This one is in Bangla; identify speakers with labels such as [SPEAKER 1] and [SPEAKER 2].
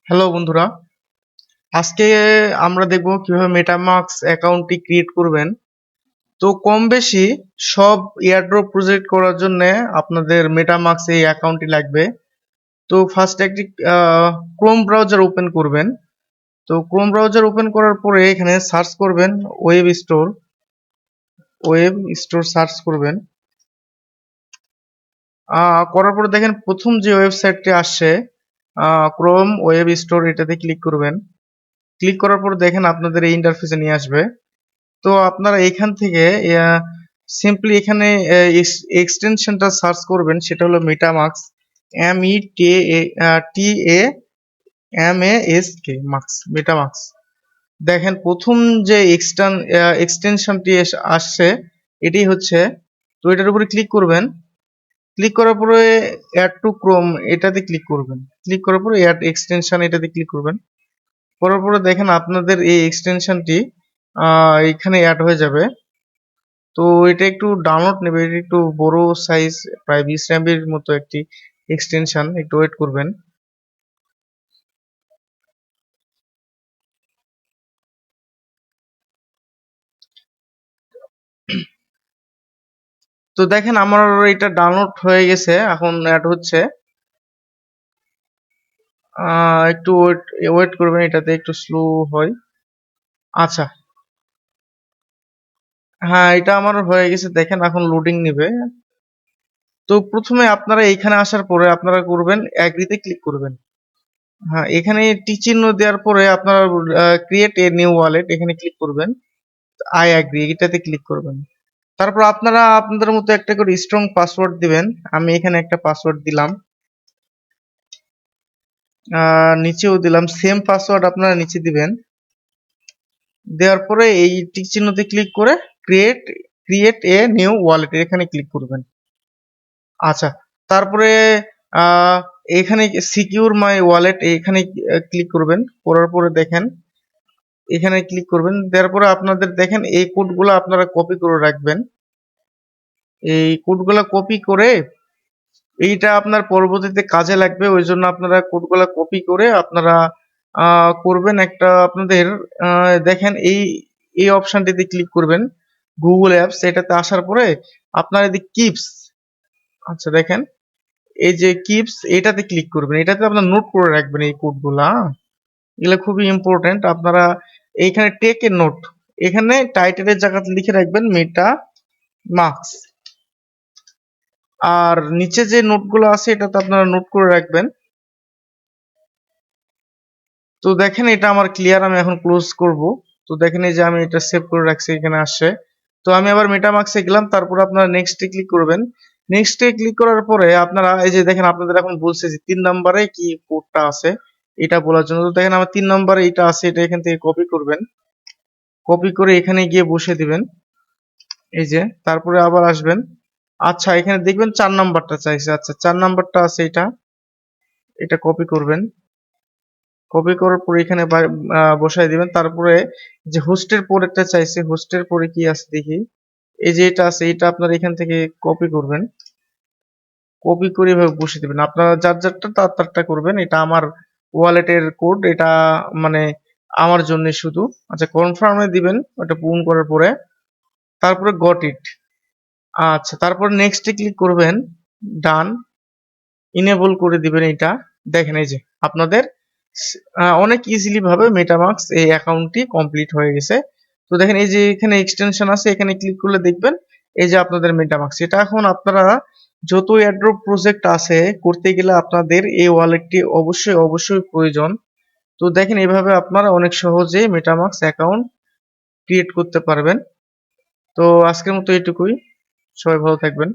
[SPEAKER 1] হ্যালো বন্ধুরা, আজকে আমরা দেখব কিভাবে মেটামাস্ক অ্যাকাউন্টটি ক্রিয়েট করবেন। তো কম বেশি সব এয়ারড্রপ প্রজেক্ট করার জন্য আপনাদের মেটামাস্ক এই অ্যাকাউন্টটি লাগবে। তো ফার্স্ট একটি ক্রোম ব্রাউজার ওপেন করবেন। তো ক্রোম ব্রাউজার ওপেন করার পরে এখানে সার্চ করবেন ওয়েব স্টোর। সার্চ করবেন। করার পরে দেখেন প্রথম যে ওয়েবসাইটটি আসছে ক্রোম ওয়েব স্টোর, এটাতে ক্লিক করবেন। ক্লিক করার পর দেখেন আপনাদের এই ইন্টারফেসে নিয়ে আসবে। তো আপনারা এখান থেকে সিম্পলি এখানে এক্সটেনশনটা সার্চ করবেন, সেটা হলো মেটামাস্ক, METAMASK মাস্ক, মেটামাস্ক। দেখেন প্রথম যে এক্সটেনশনটি আসছে এটি হচ্ছে। তো এটার উপরে ক্লিক করবেন। ক্লিক করার পরে অ্যাড টু ক্রোম এটাতে ক্লিক করবেন। ক্লিক করার পরে অ্যাড এক্সটেনশন এটাতে ক্লিক করবেন। করার পরে দেখেন আপনাদের এই এক্সটেনশনটি এখানে অ্যাড হয়ে যাবে। তো এটা একটু ডাউনলোড নেবে, এটা একটু বড় সাইজ, প্রায় 20 MB মতো একটি এক্সটেনশন, একটু ওয়েট করবেন। তো দেখেন আমার এটা ডাউনলোড হয়ে গেছে, এখন অ্যাড হচ্ছে। একটু ওয়েট করবেন, এটাতে একটু স্লো হয়। আচ্ছা, হ্যাঁ এটা আমার হয়ে গেছে, দেখেন এখন লোডিং নেবে। তো প্রথমে আপনারা এখানে আসার পরে আপনারা করবেন অ্যাগ্রিতে ক্লিক করবেন। হ্যাঁ, এখানে টি চিহ্ন দেওয়ার পরে আপনারা ক্রিয়েট এ নিউ ওয়ালেট এখানে ক্লিক করবেন। আই অ্যাগ্রি এটাতে ক্লিক করবেন। তারপর আপনারা আপনাদের মতো একটা করে স্ট্রং পাসওয়ার্ড দিবেন। আমি এখানে একটা পাসওয়ার্ড দিলাম, নিচেও দিলাম সেম পাসওয়ার্ড, আপনারা নিচে দিবেন। দেওয়ার পরে এই টিক চিহ্নতে ক্লিক করে create create a new wallet এখানে ক্লিক করবেন। আচ্ছা, তারপরে আহ, এখানে সিকিউর মাই ওয়ালেট এখানে ক্লিক করবেন। করার পরে দেখেন এখানে ক্লিক করবেন। দেওয়ার পরে আপনাদের দেখেন এই কোডগুলো আপনারা কপি করে রাখবেন। এই কোডগুলো কপি করে এইটা আপনার পরবর্তীতে কাজে লাগবে, ওই জন্য আপনারা কোডগুলা কপি করে আপনারা করবেন একটা আপনাদের দেখেন এই এই অপশনটিতে ক্লিক করবেন, গুগল অ্যাপস এটাতে আসার পরে আপনার এদিকে কিপস, আচ্ছা দেখেন এই যে কিপস এটাতে ক্লিক করবেন। এটাতে আপনার নোট করে রাখবেন এই কোডগুলা, এগুলো খুবই ইম্পর্টেন্ট। আপনারা এইখানে টেক এ নোট, এখানে টাইটেলের জায়গাতে লিখে রাখবেন মেটা মার্কস, আর নিচে যে নোটগুলো আছে এটাতে আপনারা নোট করে রাখবেন। তো দেখেন এটা আমার ক্লিয়ার, আমি এখন ক্লোজ করব। তো দেখেন এই যে আমি এটা সেভ করে রাখছি, এখানে আসছে। তো আমি আবার মেটামার্কসে গেলাম, তারপর আপনারা নেক্সটে ক্লিক করবেন। নেক্সটে ক্লিক করার পরে আপনারা এই যে দেখেন আপনাদের এখন বলছে যে 3 নম্বরে কি কোডটা আছে এটা বলার জন্য। তো দেখেন আমার 3 নম্বরে এটা আছে, এটা এখান থেকে কপি করবেন। কপি করে এখানে গিয়ে বসে দিবেন এই যে, তারপরে আবার আসবেন। আচ্ছা এখানে দেখবেন 4 নাম্বারটা চাইছে, আচ্ছা 4 নাম্বারটা আছে এটা, এটা কপি করবেন। কপি করার পরে এখানে বসায় দিবেন। তারপরে যে হোস্টের পরেরটা চাইছে, হোস্টের পরে কি আছে দেখি, এই যে এটা আছে, এটা আপনারা এখান থেকে কপি করবেন। কপি করে এভাবে বসিয়ে দিবেন। আপনারা যার যারটা তার তারটা করবেন। এটা আমার ওয়ালেটের কোড, এটা মানে আমার জন্য শুধু। আচ্ছা কনফার্মে দিবেন ওটা পূরণ করার পরে, তারপরে গট ইট। আচ্ছা তারপর নেক্সটে ক্লিক করবেন, ডান, ইনেবল করে দিবেন এটা। দেখেন এই যে আপনাদের অনেক ইজিলি ভাবে মেটামাস্ক এই অ্যাকাউন্টটি কমপ্লিট হয়ে গেছে। তো দেখেন এই যে এখানে এক্সটেনশন আছে, এখানে ক্লিক করলে দেখবেন এই যে আপনাদের মেটামাস্ক। এটা এখন আপনারা যত এয়ারড্রপ প্রজেক্ট আছে করতে গেলে আপনাদের এই ওয়ালেটটি অবশ্যই অবশ্যই প্রয়োজন। তো দেখেন এভাবে আপনারা অনেক সহজে মেটামাস্ক অ্যাকাউন্ট ক্রিয়েট করতে পারবেন। তো আজকের মতো এটুকুই, সবাই ভালো থাকবেন।